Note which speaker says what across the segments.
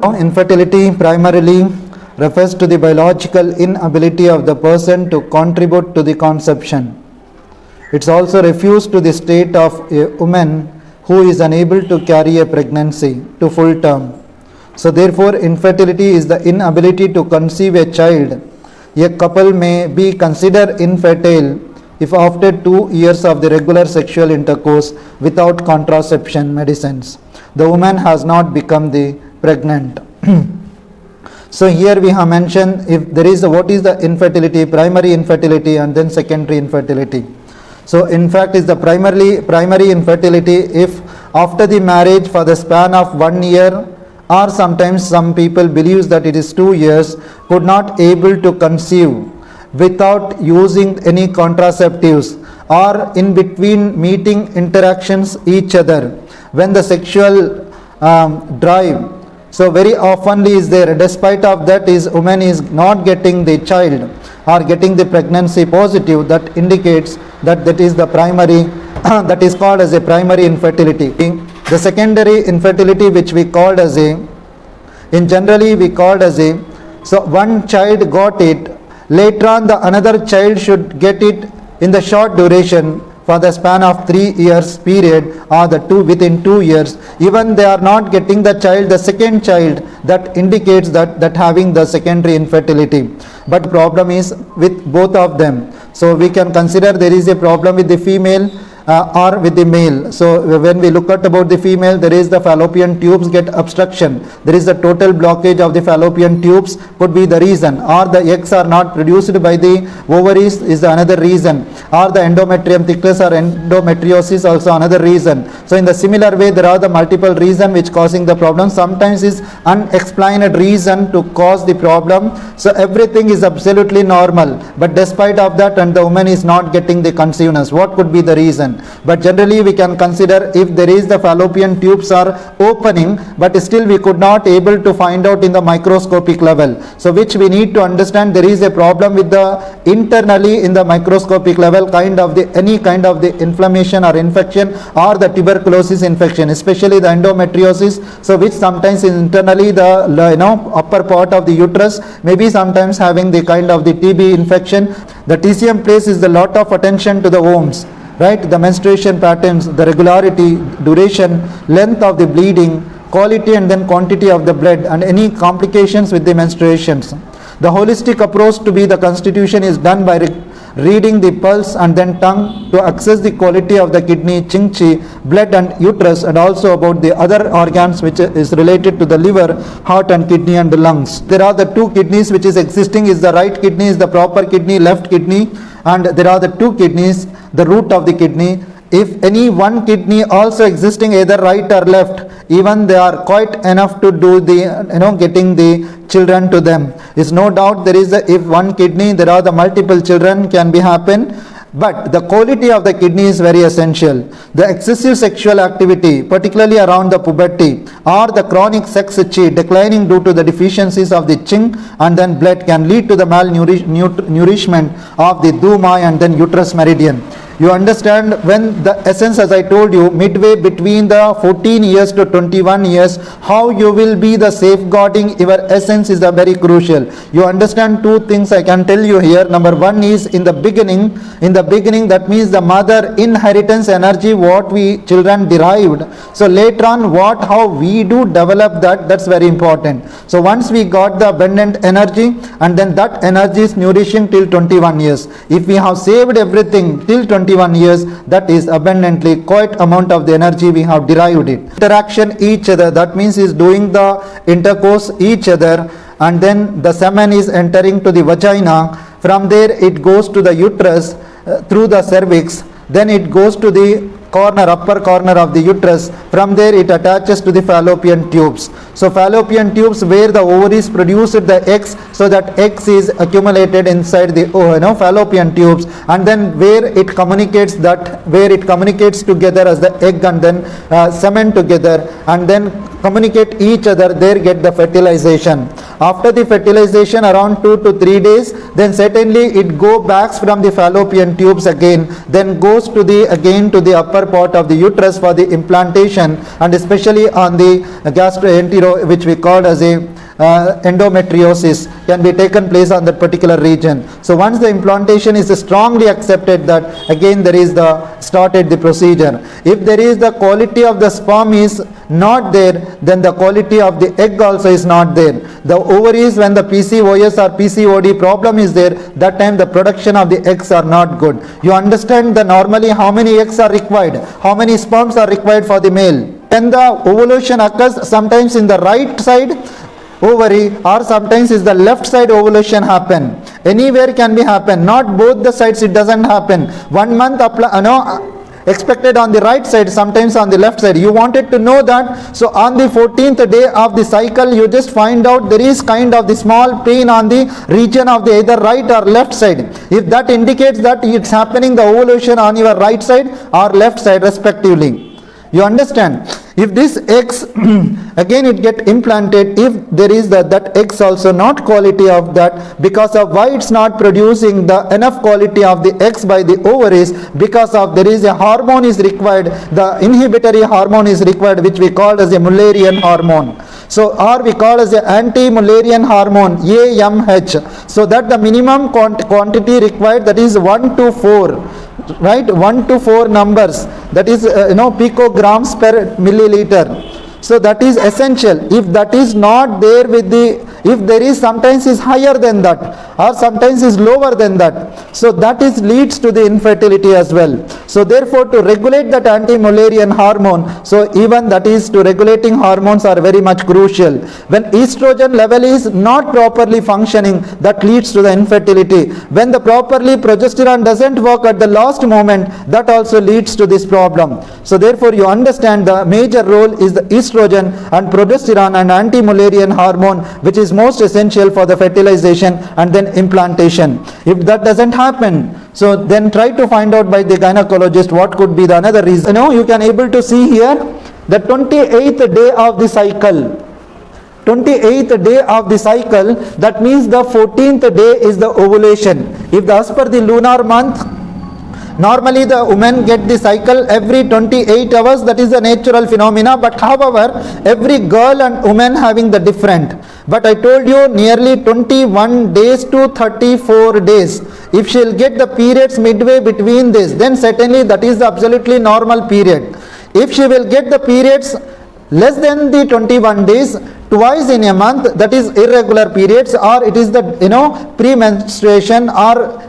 Speaker 1: Infertility primarily refers to the biological inability of the person to contribute to the conception. It also refers to the state of a woman who is unable to carry a pregnancy to full term. So therefore, infertility is the inability to conceive a child. A couple may be considered infertile if after 2 years of the regular sexual intercourse without contraception medicines, the woman has not become the pregnant. So here we have mentioned if there is what is the infertility, primary infertility and then secondary infertility. So in fact is the primary infertility if after the marriage for the span of 1 year or sometimes some people believes that it is 2 years could not able to conceive without using any contraceptives or in between meeting interactions each other when the sexual drive so very oftenly is there, despite of that is woman is not getting the child or getting the pregnancy positive, that indicates that is the primary that is called as a primary infertility. The secondary infertility which we called as a so one child got it, later on the another child should get it in the short duration for the span of 3 years period or within 2 years, even they are not getting the child, the second child, that indicates that having the secondary infertility. But problem is with both of them. So we can consider there is a problem with the female or with the male. So when we look at about the female, there is the fallopian tubes get obstruction, there is the total blockage of the fallopian tubes could be the reason, or the eggs are not produced by the ovaries is another reason, or the endometrium thickness or endometriosis also another reason. So in the similar way there are the multiple reason which causing the problem. Sometimes is unexplained reason to cause the problem. So everything is absolutely normal, but despite of that and the woman is not getting the conceiveness. What could be the reason? But generally we can consider if there is the fallopian tubes are opening, but still we could not able to find out in the microscopic level. So which we need to understand there is a problem with the internally in the microscopic level any kind of the inflammation or infection or the tuberculosis infection, especially the endometriosis. So which sometimes is internally the upper part of the uterus, maybe sometimes having the kind of the TB infection. The TCM places a lot of attention to the wombs. Right, the menstruation patterns, the regularity, duration, length of the bleeding, quality and then quantity of the blood, and any complications with the menstruations. The holistic approach to be the constitution is done by reading the pulse and then tongue to access the quality of the kidney, chingchi, blood and uterus, and also about the other organs which is related to the liver, heart and kidney and the lungs. There are the 2 kidneys which is existing, is the right kidney is the proper kidney, left kidney, and there are the 2 kidneys, the root of the kidney. If any one kidney also existing either right or left, even they are quite enough to do the getting the children to them. Is no doubt there is if one kidney there are the multiple children can be happen, but the quality of the kidney is very essential. The excessive sexual activity, particularly around the puberty, or the chronic sex chi declining due to the deficiencies of the ching and then blood, can lead to the malnourishment of the duma and then uterus meridian. You understand, when the essence, as I told you, midway between the 14 years to 21 years, how you will be the safeguarding your essence is very crucial. You understand 2 things I can tell you here. Number 1 is in the beginning, that means the mother inheritance energy what we children derived. So later on how we do develop that's very important. So once we got the abundant energy and then that energy is nourishing till 21 years. If we have saved everything till 21 years, that is abundantly quite amount of the energy we have derived it. Interaction each other, that means is doing the intercourse each other, and then the semen is entering to the vagina. From there it goes to the uterus through the cervix, then it goes to the upper corner of the uterus. From there it attaches to the fallopian tubes. So fallopian tubes where the ovaries produce the eggs, so that eggs is accumulated inside the fallopian tubes, and then where it communicates together as the egg and then semen together, and then communicate each other, there get the fertilization. After the fertilization around 2 to 3 days, then certainly it go back from the fallopian tubes again, then goes to the again to the upper part of the uterus for the implantation, and especially on the gastroentero, which we call as a endometriosis, can be taken place on that particular region. So once the implantation is strongly accepted, that again there is the started the procedure. If there is the quality of the sperm is not there, then the quality of the egg also is not there. The ovaries, when the PCOS or PCOD problem is there, that time the production of the eggs are not good. You understand that normally how many eggs are required, how many sperms are required for the male. When the ovulation occurs, sometimes in the right side ovary or sometimes is the left side ovulation happen. Anywhere can be happen, not both the sides it doesn't happen. 1 month expected on the right side, sometimes on the left side. You wanted to know that, so on the 14th day of the cycle you just find out there is kind of the small pain on the region of the either right or left side. If that indicates that it's happening the ovulation on your right side or left side respectively. You understand? If this eggs again it get implanted, if there is that eggs also not quality of that, because of why it's not producing the enough quality of the eggs by the ovaries, because of there is a hormone is required, the inhibitory hormone is required, which we call as a Mullerian hormone. So or we call as a anti-Mullerian hormone, AMH. So that the minimum quantity required, that is 1 to 4, right, 1 to 4 numbers, that is picograms per milliliter. So that is essential. If that is not there with the, if there is sometimes is higher than that or sometimes is lower than that, so that is leads to the infertility as well. So therefore to regulate that anti-Mullerian hormone, so even that is to regulating hormones are very much crucial. When estrogen level is not properly functioning, that leads to the infertility. When the properly progesterone doesn't work at the last moment, that also leads to this problem. So therefore you understand the major role is the estrogen and progesterone and anti-Mullerian hormone, which is most essential for the fertilization and then implantation. If that doesn't happen, so then try to find out by the gynecologist what could be the another reason. You can able to see here the 28th day of the cycle. 28th day of the cycle, that means the 14th day is the ovulation. If as per the lunar month, normally the women get the cycle every 28 hours, that is a natural phenomena, but however every girl and woman having the different. But I told you nearly 21 days to 34 days. If she will get the periods midway between this, then certainly that is the absolutely normal period. If she will get the periods less than the 21 days, twice in a month, that is irregular periods, or it is the pre-menstruation or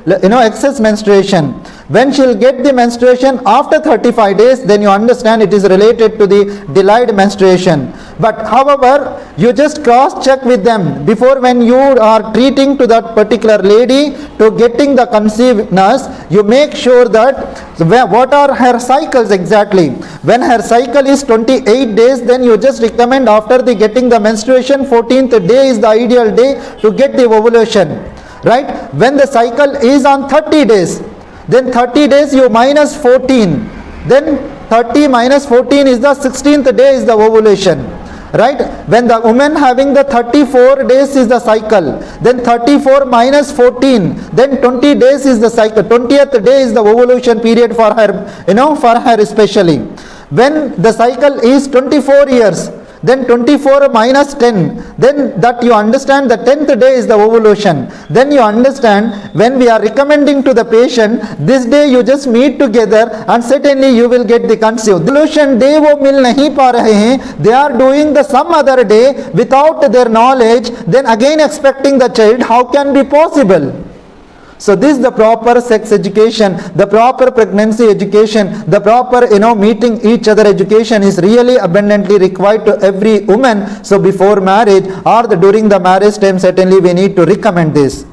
Speaker 1: excess menstruation. When she will get the menstruation after 35 days, then you understand it is related to the delayed menstruation. But however, you just cross check with them before, when you are treating to that particular lady to getting the conceivedness, you make sure that what are her cycles exactly. When her cycle is 28 days, then you just recommend after the getting the menstruation, 14th day is the ideal day to get the ovulation, right? When the cycle is on 30 days, then 30 days you minus 14, then 30 minus 14 is the 16th day is the ovulation, right? When the woman having the 34 days is the cycle, then 34 minus 14, then 20 days is the cycle. 20th day is the ovulation period for her, for her especially. When the cycle is 24 years, then 24 minus 10, then that you understand the 10th day is the ovulation. Then you understand when we are recommending to the patient, this day you just meet together and certainly you will get the conceived. Ovulation day wo mil nahi pa rahe hain, they are doing the some other day without their knowledge, then again expecting the child, how can be possible? So this is the proper sex education, the proper pregnancy education, the proper meeting each other education is really abundantly required to every woman. So before marriage or during the marriage time, certainly we need to recommend this.